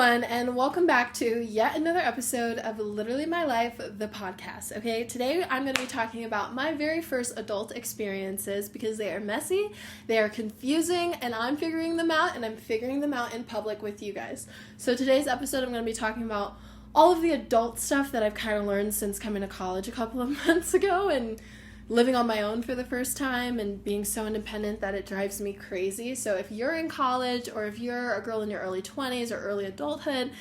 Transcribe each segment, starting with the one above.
everyone, and welcome back to yet another episode of Literally My Life, the podcast. Okay, today I'm going to be talking about my very first adult experiences because they are messy, they are confusing, and I'm figuring them out, and I'm figuring them out in public with you guys. So today's episode, I'm going to be talking about all of the adult stuff that I've kind of learned since coming to college a couple of months ago and living on my own for the first time and being so independent that it drives me crazy. So if you're in college or if you're a girl in your early 20s or early adulthood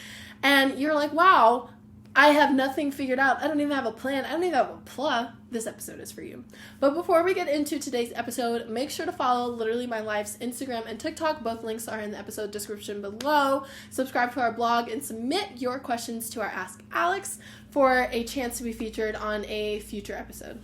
and you're like, wow, I have nothing figured out, I don't even have a plan, I don't even have a plug, this episode is for you. But before we get into today's episode, make sure to follow Literally My Life's Instagram and TikTok. Both links are in the episode description below. Subscribe to our blog and submit your questions to our Ask Alex for a chance to be featured on a future episode.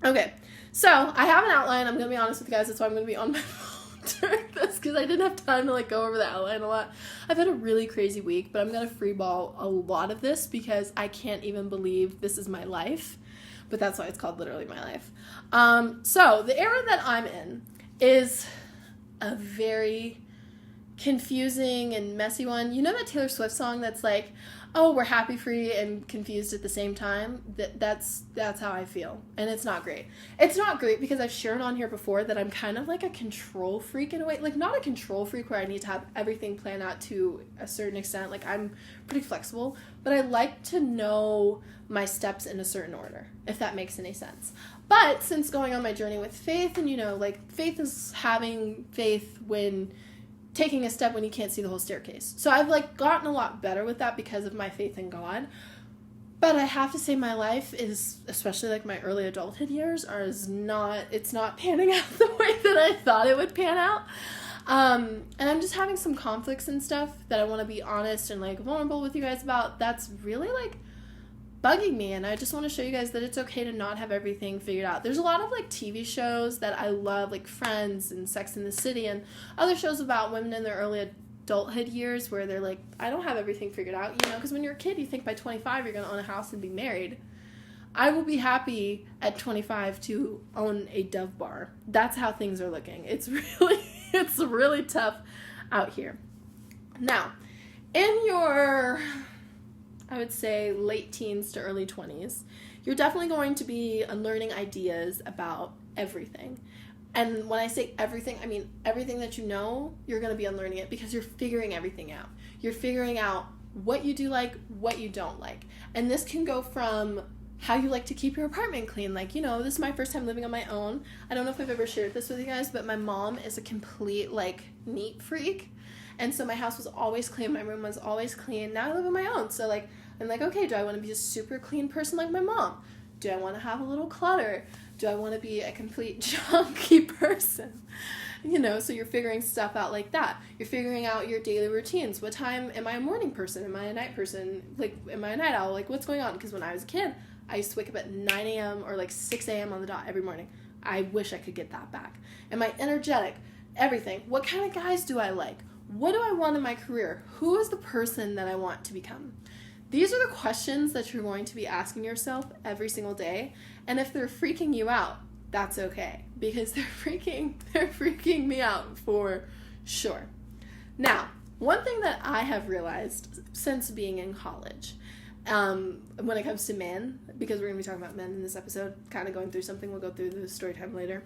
Okay, so I have an outline. I'm going to be honest with you guys. That's why I'm going to be on my phone during this because I didn't have time to go over the outline a lot. I've had a really crazy week, but I'm going to freeball a lot of this because I can't even believe this is my life. But that's why it's called Literally My Life. So the era that I'm in is a very confusing and messy one. You know that Taylor Swift song that's like, oh, we're happy, free, and confused at the same time? That's how I feel. And it's not great. It's not great because I've shared on here before that I'm kind of like a control freak in a way. Like, not a control freak where I need to have everything planned out to a certain extent. Like, I'm pretty flexible. But I like to know my steps in a certain order, if that makes any sense. But since going on my journey with faith, and, faith is having faith when taking a step when you can't see the whole staircase. So I've gotten a lot better with that because of my faith in God. But I have to say my life is, especially my early adulthood years, it's not panning out the way that I thought it would pan out. And I'm just having some conflicts and stuff that I want to be honest and vulnerable with you guys about. That's really bugging me, and I just want to show you guys that it's okay to not have everything figured out. There's a lot of TV shows that I love, like Friends and Sex and the City and other shows about women in their early adulthood years where they're I don't have everything figured out, because when you're a kid you think by 25 you're going to own a house and be married. I will be happy at 25 to own a Dove bar. That's how things are looking. It's really tough out here. Now, in your, I would say, late teens to early 20s, you're definitely going to be unlearning ideas about everything. And when I say everything, I mean everything that you know, you're going to be unlearning it because you're figuring everything out. You're figuring out what you do like, what you don't like. And this can go from how you like to keep your apartment clean. This is my first time living on my own. I don't know if I've ever shared this with you guys, but my mom is a complete, neat freak. And so my house was always clean. My room was always clean. Now I live on my own. So, I'm okay, do I want to be a super clean person like my mom? Do I want to have a little clutter? Do I want to be a complete junky person? So you're figuring stuff out like that. You're figuring out your daily routines. What time am I a morning person? Am I a night person? Am I a night owl? What's going on? Because when I was a kid, I used to wake up at 9 a.m. or 6 a.m. on the dot every morning. I wish I could get that back. Am I energetic? Everything. What kind of guys do I like? What do I want in my career? Who is the person that I want to become? These are the questions that you're going to be asking yourself every single day. And if they're freaking you out, that's okay. Because they're freaking me out for sure. Now, one thing that I have realized since being in college, when it comes to men, because we're going to be talking about men in this episode, kind of going through something, we'll go through the story time later.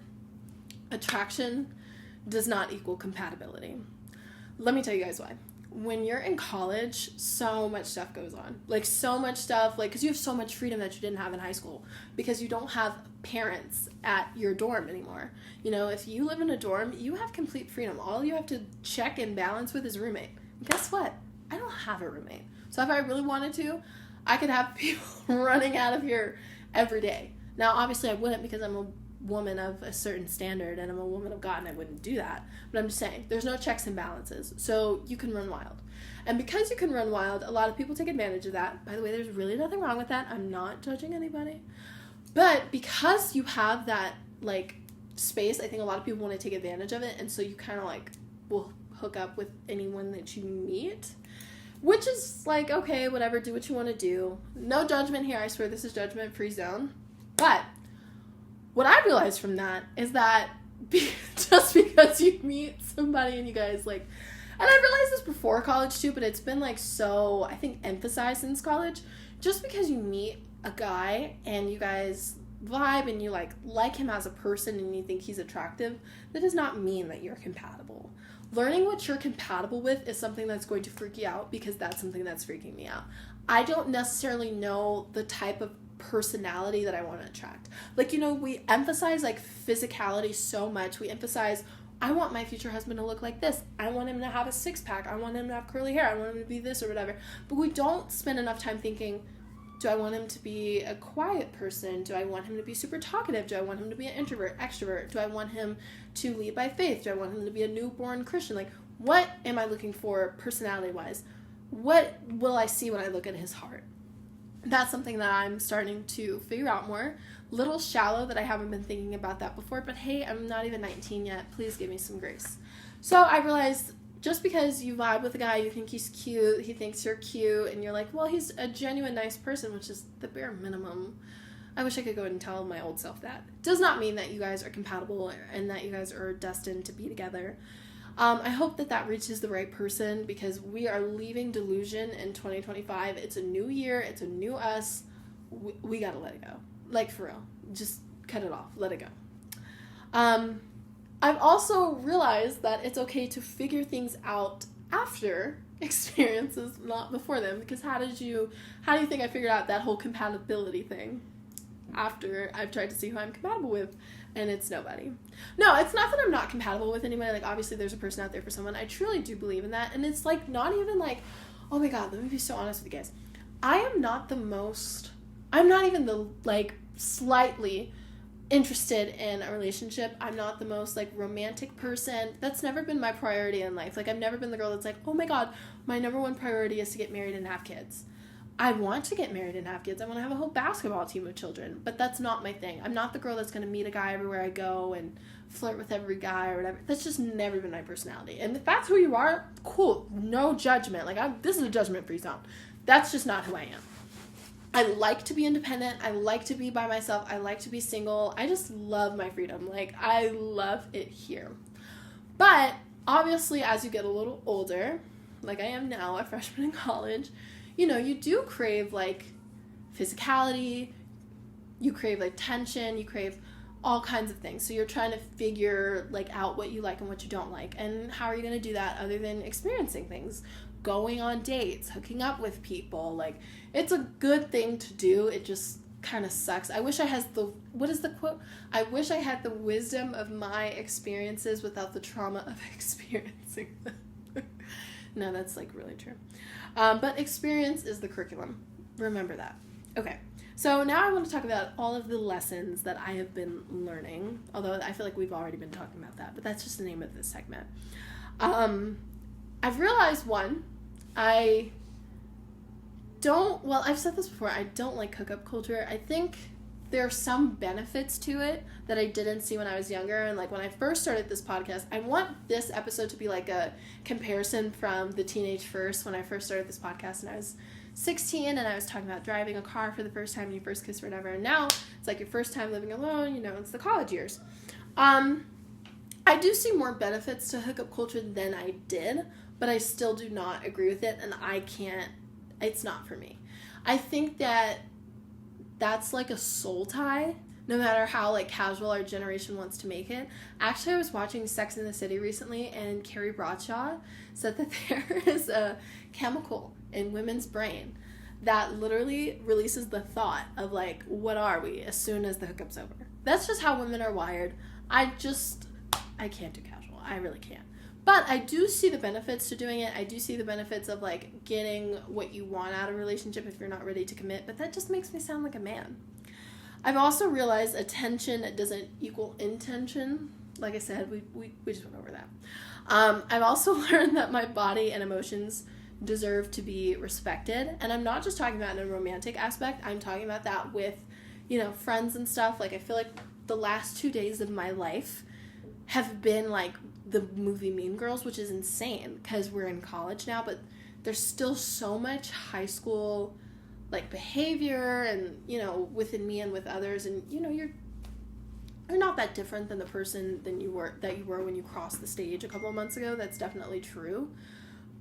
Attraction does not equal compatibility. Let me tell you guys why. When you're in college, so much stuff goes on. So much stuff, because you have so much freedom that you didn't have in high school. Because you don't have parents at your dorm anymore. If you live in a dorm, you have complete freedom. All you have to check and balance with is a roommate. And guess what? I don't have a roommate. So if I really wanted to, I could have people running out of here every day. Now, obviously, I wouldn't because I'm a woman of a certain standard and I'm a woman of God and I wouldn't do that. But I'm just saying, there's no checks and balances. So you can run wild. And because you can run wild, a lot of people take advantage of that. By the way, there's really nothing wrong with that. I'm not judging anybody. But because you have that, space, I think a lot of people want to take advantage of it. And so you kind of, will hook up with anyone that you meet. Which is, okay, whatever, do what you want to do. No judgment here. I swear this is judgment-free zone. But what I realized from that is that just because you meet somebody and you guys And I realized this before college too, but it's been like so, I think, emphasized since college. Just because you meet a guy and you guys vibe and you like him as a person and you think he's attractive, that does not mean that you're compatible. Learning what you're compatible with is something that's going to freak you out, because that's something that's freaking me out. I don't necessarily know the type of personality that I want to attract. Like, you know, we emphasize like physicality so much. We emphasize, I want my future husband to look like this. I want him to have a six-pack. I want him to have curly hair. I want him to be this or whatever. But we don't spend enough time thinking, do I want him to be a quiet person? Do I want him to be super talkative? Do I want him to be an introvert, extrovert? Do I want him to lead by faith? Do I want him to be a newborn Christian? Like, what am I looking for personality-wise? What will I see when I look at his heart? That's something that I'm starting to figure out more. Little shallow that I haven't been thinking about that before, but hey, I'm not even 19 yet. Please give me some grace. So I realized, just because you vibe with a guy, you think he's cute, he thinks you're cute, and you're like, well, he's a genuine nice person, which is the bare minimum. I wish I could go and tell my old self that. Does not mean that you guys are compatible and that you guys are destined to be together. I hope that reaches the right person, because we are leaving delusion in 2025. It's a new year. It's a new us. We gotta let it go. Like, for real. Just cut it off. Let it go. I've also realized that it's okay to figure things out after experiences, not before them, because how do you think I figured out that whole compatibility thing? After I've tried to see who I'm compatible with, and it's nobody. No, it's not that I'm not compatible with anybody. Like, obviously there's a person out there for someone. I truly do believe in that, and it's like not even like, oh my god, let me be so honest with you guys. I'm not even the like slightly interested in a relationship. I'm not the most like romantic person. That's never been my priority in life. Like, I've never been the girl that's like, oh my god, my number one priority is to get married and have kids. I want to get married and have kids. I want to have a whole basketball team of children, but that's not my thing. I'm not the girl that's going to meet a guy everywhere I go and flirt with every guy or whatever. That's just never been my personality. And if that's who you are, cool. No judgment. Like, this is a judgment-free zone. That's just not who I am. I like to be independent. I like to be by myself. I like to be single. I just love my freedom. Like, I love it here. But obviously, as you get a little older, like I am now, a freshman in college, you know, you do crave, like, physicality, you crave, like, tension, you crave all kinds of things. So you're trying to figure, like, out what you like and what you don't like. And how are you going to do that other than experiencing things? Going on dates, hooking up with people. Like, it's a good thing to do. It just kind of sucks. I wish I had what is the quote? I wish I had the wisdom of my experiences without the trauma of experiencing them. No, that's, like, really true. But experience is the curriculum. Remember that. Okay. So now I want to talk about all of the lessons that I have been learning, although I feel like we've already been talking about that, but that's just the name of this segment. I've realized, one, I've said this before, I don't like hookup culture. I think there are some benefits to it that I didn't see when I was younger. And like when I first started this podcast, I want this episode to be like a comparison from the teenage first, when I first started this podcast and I was 16 and I was talking about driving a car for the first time, your first kiss or whatever. And now it's like your first time living alone, you know, it's the college years. I do see more benefits to hookup culture than I did, but I still do not agree with it, and it's not for me. I think that's like a soul tie, no matter how like casual our generation wants to make it. Actually, I was watching Sex and the City recently, and Carrie Bradshaw said that there is a chemical in women's brain that literally releases the thought of like, what are we, as soon as the hookup's over. That's just how women are wired. I can't do casual. I really can't. But I do see the benefits to doing it. I do see the benefits of like getting what you want out of a relationship if you're not ready to commit, but that just makes me sound like a man. I've also realized attention doesn't equal intention. Like I said, we just went over that. I've also learned that my body and emotions deserve to be respected. And I'm not just talking about in a romantic aspect. I'm talking about that with, you know, friends and stuff. Like, I feel like the last 2 days of my life have been like the movie Mean Girls, which is insane because we're in college now, but there's still so much high school like behavior and, you know, within me and with others, and, you know, you're not that different than the person you were when you crossed the stage a couple of months ago. That's definitely true.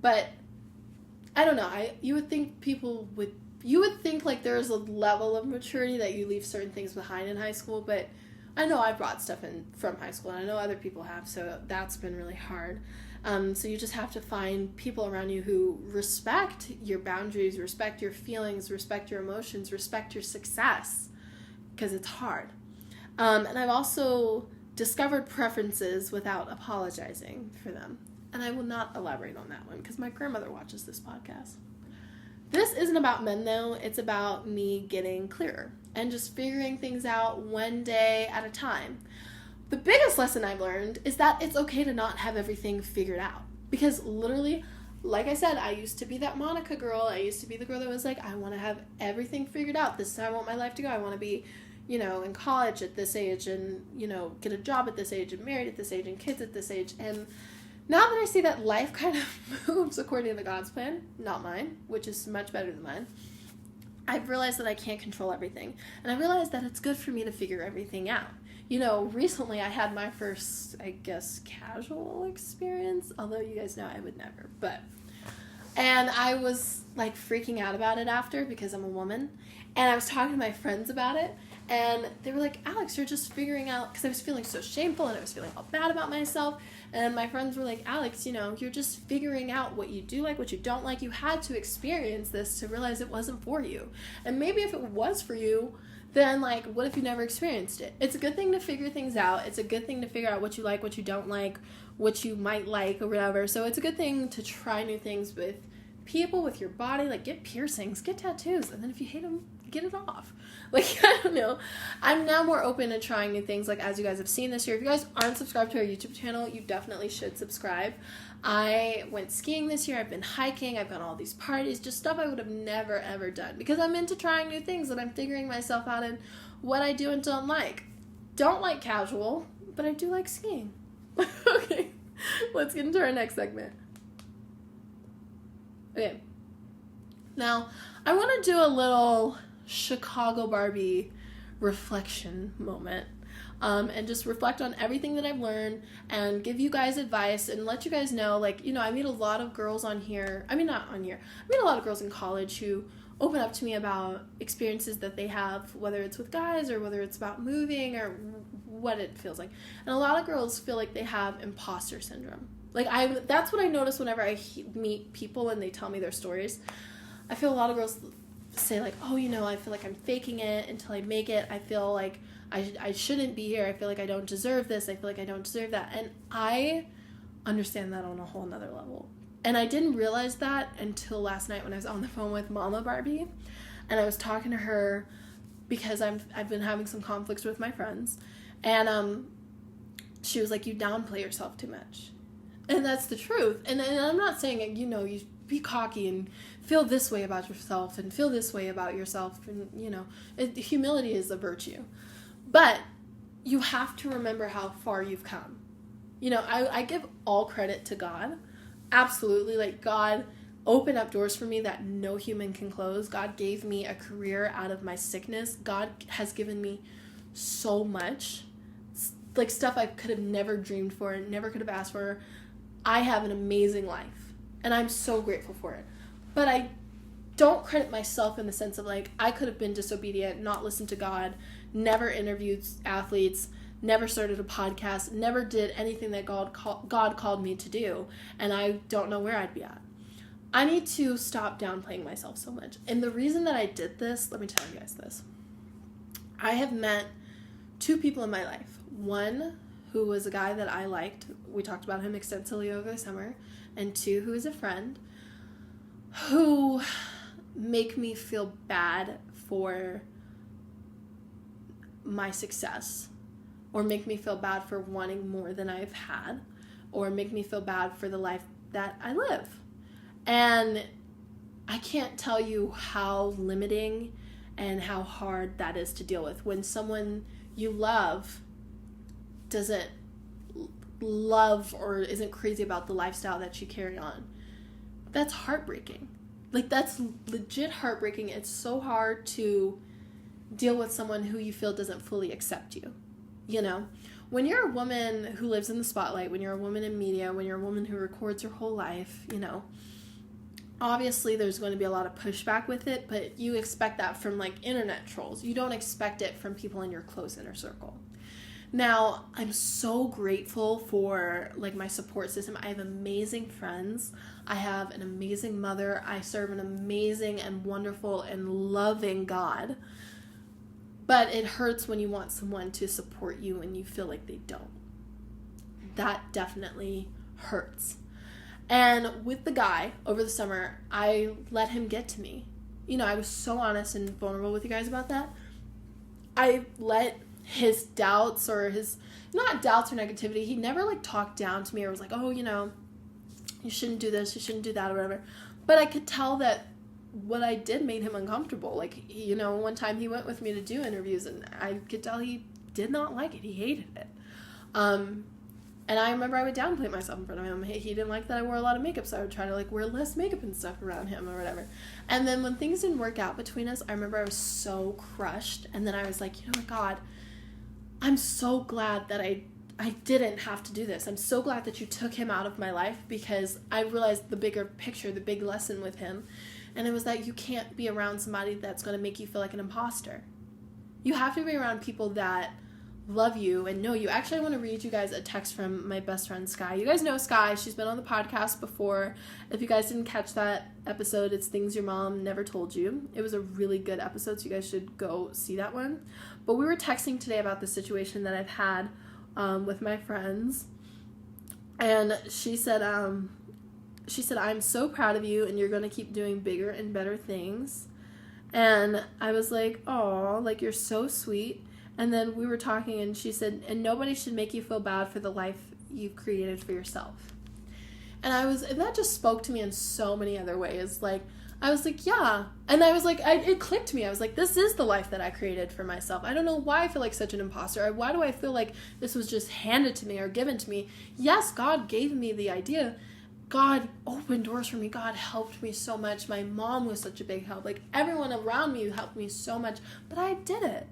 But I don't know. You would think like there's a level of maturity that you leave certain things behind in high school, but I know I brought stuff in from high school, and I know other people have, so that's been really hard. So you just have to find people around you who respect your boundaries, respect your feelings, respect your emotions, respect your success, because it's hard. And I've also discovered preferences without apologizing for them. And I will not elaborate on that one because my grandmother watches this podcast. This isn't about men, though. It's about me getting clearer and just figuring things out one day at a time. The biggest lesson I've learned is that it's okay to not have everything figured out. Because literally, like I said, I used to be that Monica girl. I used to be the girl that was like, I want to have everything figured out. This is how I want my life to go. I want to be, in college at this age and, get a job at this age and married at this age and kids at this age. And now that I see that life kind of moves according to God's plan, not mine, which is much better than mine, I've realized that I can't control everything. And I realized that it's good for me to figure everything out. Recently I had my first, I guess, casual experience, although you guys know I would never, and I was, like, freaking out about it after because I'm a woman, and I was talking to my friends about it, and they were like, Alex, you're just figuring out, because I was feeling so shameful, and I was feeling all bad about myself, and my friends were like, Alex, you're just figuring out what you do like, what you don't like. You had to experience this to realize it wasn't for you, and maybe if it was for you, then, like, what if you never experienced it? It's a good thing to figure things out. It's a good thing to figure out what you like, what you don't like, what you might like, or whatever. So it's a good thing to try new things with people, with your body. Like, get piercings, get tattoos, and then if you hate them, get it off. Like, I don't know. I'm now more open to trying new things, like, as you guys have seen this year. If you guys aren't subscribed to our YouTube channel, you definitely should subscribe. I went skiing this year. I've been hiking. I've gone to all these parties, just stuff I would have never, ever done because I'm into trying new things and I'm figuring myself out in what I do and don't like. Don't like casual, but I do like skiing. Okay, let's get into our next segment. Okay, now I want to do a little Chicago Barbie reflection moment. And just reflect on everything that I've learned and give you guys advice and let you guys know, like, I meet a lot of girls on here. I mean, not on here. I meet a lot of girls in college who open up to me about experiences that they have, whether it's with guys or whether it's about moving or what it feels like. And a lot of girls feel like they have imposter syndrome. Like, that's what I notice whenever I meet people and they tell me their stories. I feel a lot of girls say, like, oh, I feel like I'm faking it until I make it. I feel like I shouldn't be here. I feel like I don't deserve this. I feel like I don't deserve that. And I understand that on a whole nother level. And I didn't realize that until last night when I was on the phone with Mama Barbie. And I was talking to her because I've been having some conflicts with my friends. And she was like, you downplay yourself too much. And that's the truth. And I'm not saying, you be cocky and feel this way about yourself and feel this way about yourself. And, humility is a virtue. But you have to remember how far you've come. I give all credit to God. Absolutely. Like, God opened up doors for me that no human can close. God gave me a career out of my sickness. God has given me so much. Like, stuff I could have never dreamed for and never could have asked for. I have an amazing life. And I'm so grateful for it. But I don't credit myself in the sense of, like, I could have been disobedient, not listened to God, never interviewed athletes, never started a podcast, never did anything that God called me to do, and I don't know where I'd be at. I need to stop downplaying myself so much. And the reason that I did this, let me tell you guys this. I have met two people in my life. One who was a guy that I liked. We talked about him extensively over the summer. And two, who is a friend who make me feel bad for my success, or make me feel bad for wanting more than I've had, or make me feel bad for the life that I live. And I can't tell you how limiting and how hard that is to deal with when someone you love doesn't love or isn't crazy about the lifestyle that you carry on. That's heartbreaking. Like, that's legit heartbreaking. It's so hard to deal with someone who you feel doesn't fully accept you. you know? When you're a woman who lives in the spotlight, when you're a woman in media, when you're a woman who records her whole life, you know, obviously there's going to be a lot of pushback with it, but you expect that from like internet trolls. You don't expect it from people in your close inner circle. Now, I'm so grateful for like my support system. I have amazing friends. I have an amazing mother. I serve an amazing and wonderful and loving God. But it hurts when you want someone to support you and you feel like they don't. That definitely hurts. And with the guy over the summer, I let him get to me. You know, I was so honest and vulnerable with you guys about that. I let his doubts or his, not doubts or negativity, he never like talked down to me or was like, oh, you know, you shouldn't do this, you shouldn't do that or whatever. But I could tell that what I did made him uncomfortable. Like, you know, one time he went with me to do interviews and I could tell he did not like it. He hated it. And I remember I would downplay myself in front of him. He didn't like that I wore a lot of makeup, so I would try to like wear less makeup and stuff around him or whatever. And then when things didn't work out between us, I remember I was so crushed. And then I was like, you know what, God, I'm so glad that I didn't have to do this. I'm so glad that you took him out of my life, because I realized the bigger picture, the big lesson with him. And it was that you can't be around somebody that's going to make you feel like an imposter. You have to be around people that love you and know you. Actually, I want to read you guys a text from my best friend, Sky. You guys know Sky. She's been on the podcast before. If you guys didn't catch that episode, it's Things Your Mom Never Told You. It was a really good episode, so you guys should go see that one. But we were texting today about the situation that I've had with my friends. And she said, I'm so proud of you and you're going to keep doing bigger and better things. And I was like, oh, like you're so sweet. And then we were talking and she said, and nobody should make you feel bad for the life you've created for yourself. And that just spoke to me in so many other ways. Like, I was like, yeah. And I was like, it clicked to me. I was like, this is the life that I created for myself. I don't know why I feel like such an imposter. Why do I feel like this was just handed to me or given to me? Yes, God gave me the idea. God opened doors for me. God helped me so much. My mom was such a big help. Like, everyone around me helped me so much. But I did it.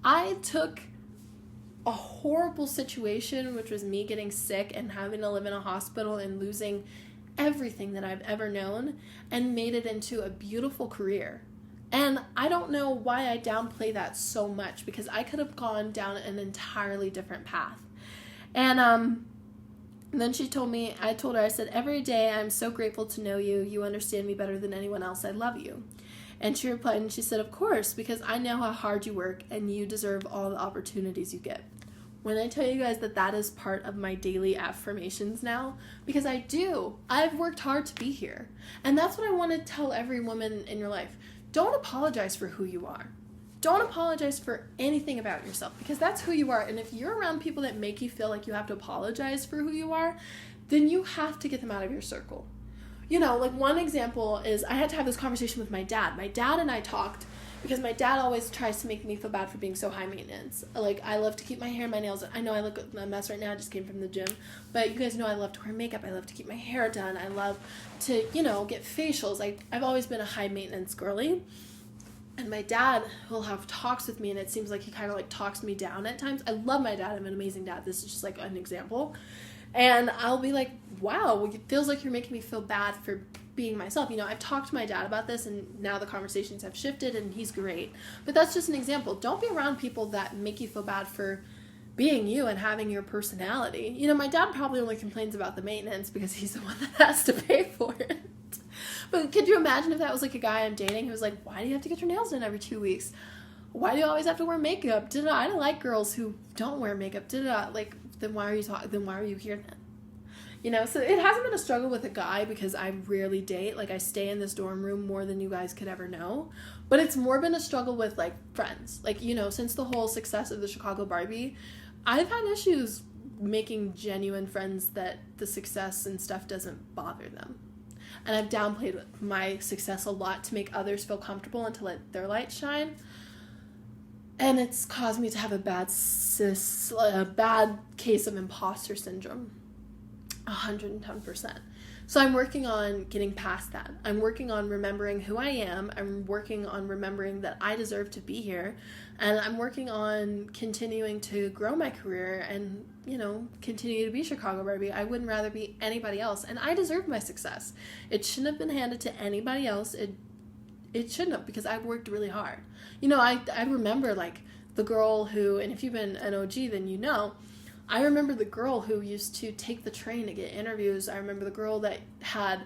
I took a horrible situation, which was me getting sick and having to live in a hospital and losing everything that I've ever known, and made it into a beautiful career. And I don't know why I downplay that so much, because I could have gone down an entirely different path. And then she told me, I told her, I said, every day I'm so grateful to know you. You understand me better than anyone else. I love you. And she replied and she said, of course, because I know how hard you work and you deserve all the opportunities you get. When I tell you guys that is part of my daily affirmations now, because I do. I've worked hard to be here. And that's what I want to tell every woman in your life. Don't apologize for who you are. Don't apologize for anything about yourself, because that's who you are. And if you're around people that make you feel like you have to apologize for who you are, then you have to get them out of your circle. You know, like one example is I had to have this conversation with my dad. My dad and I talked because my dad always tries to make me feel bad for being so high maintenance. Like, I love to keep my hair and my nails. I know I look a mess right now. I just came from the gym. But you guys know I love to wear makeup. I love to keep my hair done. I love to, you know, get facials. I've always been a high maintenance girly. And my dad will have talks with me, and it seems like he kind of like talks me down at times. I love my dad. I'm an amazing dad. This is just like an example. And I'll be like, wow, it feels like you're making me feel bad for being myself. You know, I've talked to my dad about this, and now the conversations have shifted, and he's great. But that's just an example. Don't be around people that make you feel bad for being you and having your personality. You know, my dad probably only complains about the maintenance because he's the one that has to pay for it. But could you imagine if that was like a guy I'm dating who was like, why do you have to get your nails done every 2 weeks? Why do you always have to wear makeup? I don't like girls who don't wear makeup. Like, then why are you Then why are you here then? You know, so it hasn't been a struggle with a guy because I rarely date. Like, I stay in this dorm room more than you guys could ever know. But it's more been a struggle with, like, friends. Like, you know, since the whole success of the Chicago Barbie, I've had issues making genuine friends that the success and stuff doesn't bother them. And I've downplayed my success a lot to make others feel comfortable and to let their light shine. And it's caused me to have a bad case of imposter syndrome. 110%. So I'm working on getting past that. I'm working on remembering who I am. I'm working on remembering that I deserve to be here. And I'm working on continuing to grow my career and, continue to be Chicago Barbie. I wouldn't rather be anybody else. And I deserve my success. It shouldn't have been handed to anybody else. It shouldn't have, because I've worked really hard. I remember like the girl who, and if you've been an OG, then I remember the girl who used to take the train to get interviews. I remember the girl that had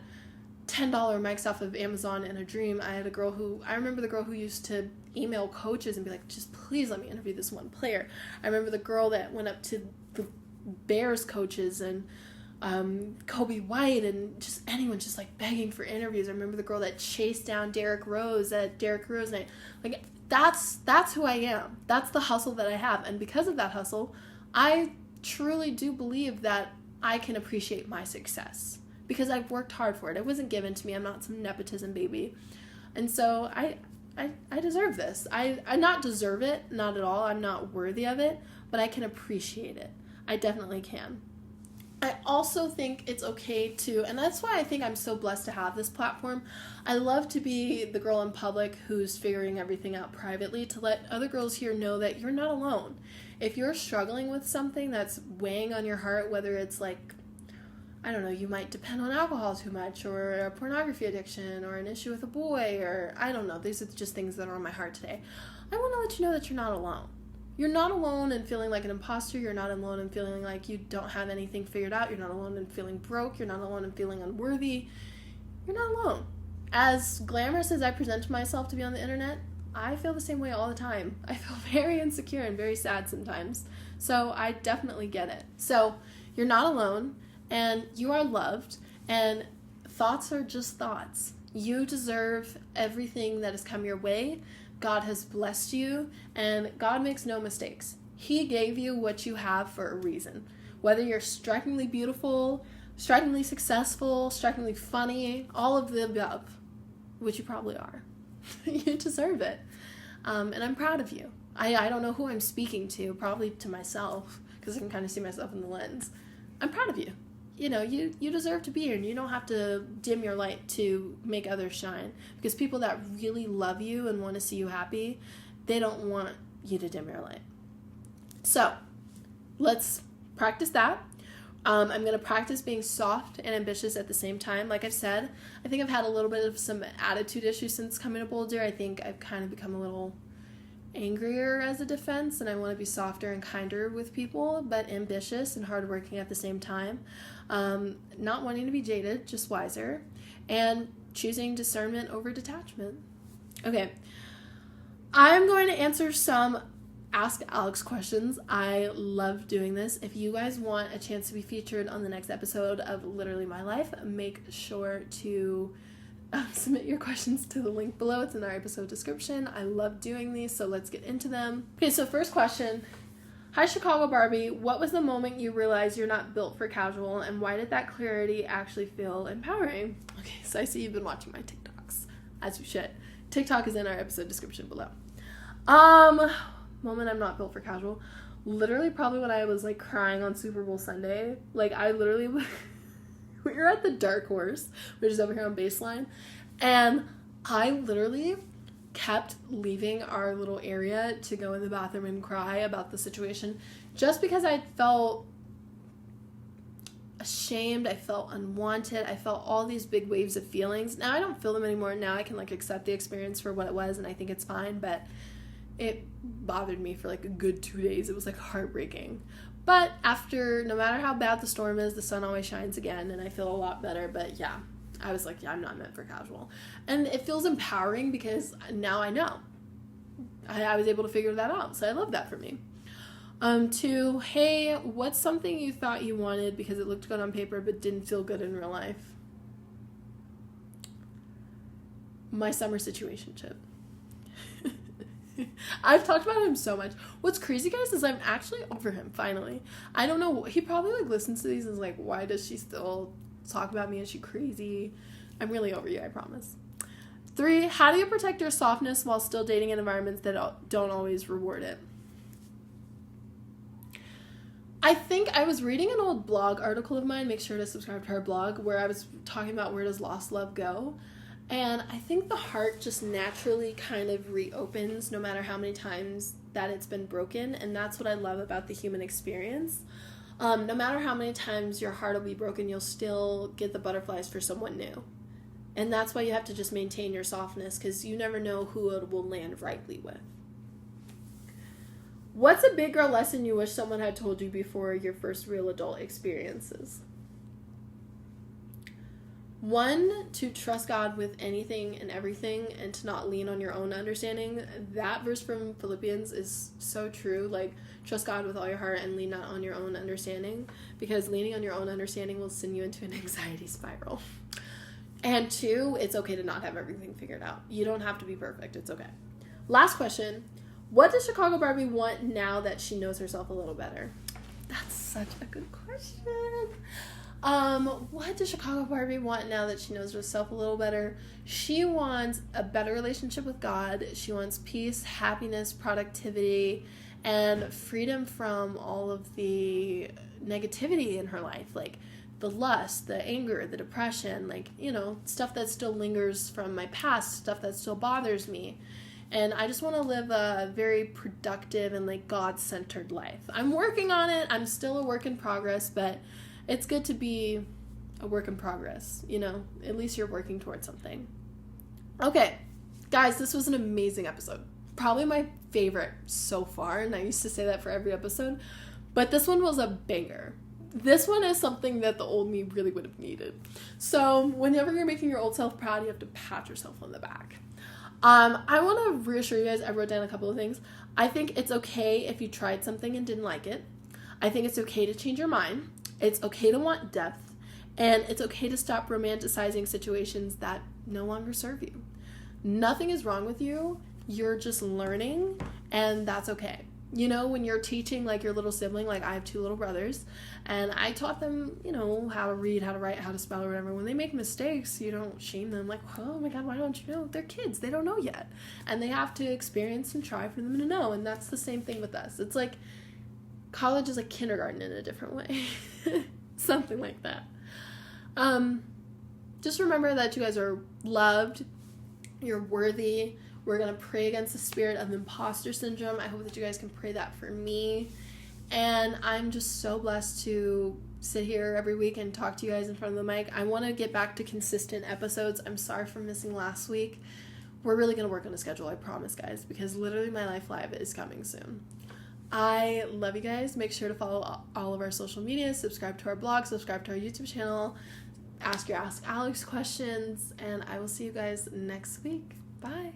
$10 mics off of Amazon in a dream. I remember the girl who used to email coaches and be like, just please let me interview this one player. I remember the girl that went up to the Bears coaches and Kobe White and just anyone just like begging for interviews. I remember the girl that chased down Derrick Rose at Derrick Rose night. Like that's who I am. That's the hustle that I have. And because of that hustle, I truly do believe that I can appreciate my success because I've worked hard for it. It wasn't given to me. I'm not some nepotism baby. And so I deserve this. I not deserve it, not at all. I'm not worthy of it, but I can appreciate it. I definitely can. I also think it's okay to, and that's why I think I'm so blessed to have this platform. I love to be the girl in public who's figuring everything out privately, to let other girls here know that you're not alone. If you're struggling with something that's weighing on your heart, whether it's like, I don't know, you might depend on alcohol too much, or a pornography addiction, or an issue with a boy, or I don't know, these are just things that are on my heart today. I want to let you know that you're not alone. You're not alone in feeling like an imposter. You're not alone in feeling like you don't have anything figured out. You're not alone in feeling broke. You're not alone in feeling unworthy. You're not alone. As glamorous as I present myself to be on the internet, I feel the same way all the time. I feel very insecure and very sad sometimes. So I definitely get it. So you're not alone, and you are loved, and thoughts are just thoughts. You deserve everything that has come your way. God has blessed you, and God makes no mistakes. He gave you what you have for a reason. Whether you're strikingly beautiful, strikingly successful, strikingly funny, all of the above, which you probably are. You deserve it. And I'm proud of you. I don't know who I'm speaking to, probably to myself, because I can kind of see myself in the lens. I'm proud of you. You deserve to be here, and you don't have to dim your light to make others shine, because people that really love you and want to see you happy, they don't want you to dim your light. So let's practice that. I'm going to practice being soft and ambitious at the same time. Like I've said, I think I've had a little bit of some attitude issues since coming to Boulder. I think I've kind of become a little angrier as a defense, and I want to be softer and kinder with people, but ambitious and hardworking at the same time. Not wanting to be jaded, just wiser, and choosing discernment over detachment. Okay, I'm going to answer some Ask Alex questions. I love doing this. If you guys want a chance to be featured on the next episode of Literally My Life, make sure to submit your questions to the link below. It's in our episode description. I love doing these, so let's get into them. Okay, so first question. Hi, Chicago Barbie. What was the moment you realized you're not built for casual, and why did that clarity actually feel empowering? Okay, so I see you've been watching my TikToks, as you should. TikTok is in our episode description below. Moment I'm not built for casual. Literally probably when I was like crying on Super Bowl Sunday. Like I literally... we were at the Dark Horse, which is over here on Baseline, and I literally kept leaving our little area to go in the bathroom and cry about the situation just because I felt ashamed, I felt unwanted, I felt all these big waves of feelings. Now I don't feel them anymore. Now I can like accept the experience for what it was, and I think it's fine, but it bothered me for like a good 2 days. It was like heartbreaking. But after, no matter how bad the storm is, the sun always shines again, and I feel a lot better. But yeah, I was like, yeah, I'm not meant for casual. And it feels empowering because now I know. I was able to figure that out, so I love that for me. 2, hey, what's something you thought you wanted because it looked good on paper but didn't feel good in real life? My summer situationship. I've talked about him so much. What's crazy, guys, is I'm actually over him, finally. I don't know. He probably, like, listens to these and is like, why does she still talk about me? Is she crazy? I'm really over you, I promise. 3, how do you protect your softness while still dating in environments that don't always reward it? I think I was reading an old blog article of mine, make sure to subscribe to her blog, where I was talking about where does lost love go. And I think the heart just naturally kind of reopens no matter how many times that it's been broken. And that's what I love about the human experience. No matter how many times your heart will be broken, you'll still get the butterflies for someone new. And that's why you have to just maintain your softness, because you never know who it will land rightly with. What's a big girl lesson you wish someone had told you before your first real adult experiences? 1, to trust God with anything and everything and to not lean on your own understanding. That verse from Philippians is so true. Like, trust God with all your heart and lean not on your own understanding, because leaning on your own understanding will send you into an anxiety spiral. And 2, it's okay to not have everything figured out. You don't have to be perfect. It's okay. Last question. What does Chicago Barbie want now that she knows herself a little better? That's such a good question. What does Chicago Barbie want now that she knows herself a little better? She wants a better relationship with God. She wants peace, happiness, productivity, and freedom from all of the negativity in her life, like the lust, the anger, the depression, like, stuff that still lingers from my past, stuff that still bothers me. And I just want to live a very productive and like God-centered life. I'm working on it. I'm still a work in progress, but it's good to be a work in progress, At least you're working towards something. Okay, guys, this was an amazing episode. Probably my favorite so far, and I used to say that for every episode, but this one was a banger. This one is something that the old me really would have needed. So whenever you're making your old self proud, you have to pat yourself on the back. I want to reassure you guys, I wrote down a couple of things. I think it's okay if you tried something and didn't like it. I think it's okay to change your mind. It's okay to want depth. And it's okay to stop romanticizing situations that no longer serve you. Nothing is wrong with you. You're just learning, and that's okay. When you're teaching like your little sibling, like I have 2 little brothers, and I taught them, how to read, how to write, how to spell, or whatever. When they make mistakes, you don't shame them like, oh my God, why don't you know? They're kids. They don't know yet. And they have to experience and try for them to know. And that's the same thing with us. It's like college is like kindergarten in a different way. Something like that. Just remember that you guys are loved. You're worthy. We're going to pray against the spirit of imposter syndrome. I hope that you guys can pray that for me. And I'm just so blessed to sit here every week and talk to you guys in front of the mic. I want to get back to consistent episodes. I'm sorry for missing last week. We're really going to work on a schedule, I promise, guys, because literally my life live is coming soon. I love you guys. Make sure to follow all of our social media, subscribe to our blog, subscribe to our YouTube channel, ask your Ask Alex questions, and I will see you guys next week. Bye.